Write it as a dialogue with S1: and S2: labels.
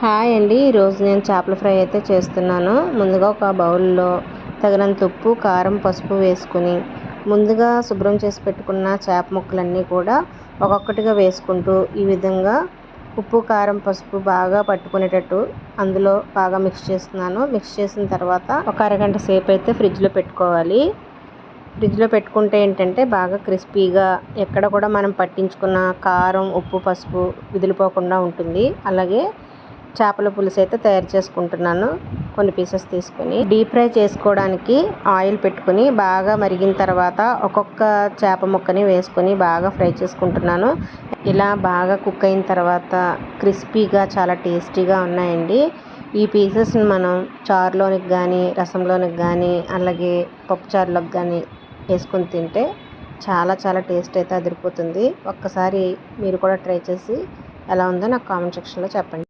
S1: Hi అండి. ఈరోజు నేను చేపల ఫ్రై అయితే చేస్తున్నాను. ముందుగా ఒక బౌల్లో తగినంత ఉప్పు, కారం, పసుపు వేసుకుని ముందుగా శుభ్రం చేసి పెట్టుకున్న చేప ముక్కలన్నీ కూడా ఒక్కొక్కటిగా వేసుకుంటూ ఈ విధంగా ఉప్పు, కారం, పసుపు బాగా పట్టుకునేటట్టు అందులో బాగా మిక్స్ చేస్తున్నాను. మిక్స్ చేసిన తర్వాత ఒక అరగంట సేపు అయితే ఫ్రిడ్జ్లో పెట్టుకోవాలి. ఫ్రిడ్జ్లో పెట్టుకుంటే ఏంటంటే బాగా క్రిస్పీగా ఎక్కడ కూడా మనం పట్టించుకున్న కారం, ఉప్పు, పసుపు విదిలిపోకుండా ఉంటుంది. అలాగే చేపల పులుసు అయితే తయారు చేసుకుంటున్నాను. కొన్ని పీసెస్ తీసుకొని డీప్ ఫ్రై చేసుకోవడానికి ఆయిల్ పెట్టుకుని బాగా మరిగిన తర్వాత ఒక్కొక్క చేప ముక్కని వేసుకొని బాగా ఫ్రై చేసుకుంటున్నాను. ఇలా బాగా కుక్ అయిన తర్వాత క్రిస్పీగా చాలా టేస్టీగా ఉన్నాయండి. ఈ పీసెస్ని మనం చారులోనికి కానీ, రసంలోనికి కానీ, అలాగే పప్పుచారులోకి కానీ వేసుకొని తింటే చాలా చాలా టేస్ట్ అయితే అదిరిపోతుంది. ఒక్కసారి మీరు కూడా ట్రై చేసి ఎలా ఉందో నాకు కామెంట్ సెక్షన్లో చెప్పండి.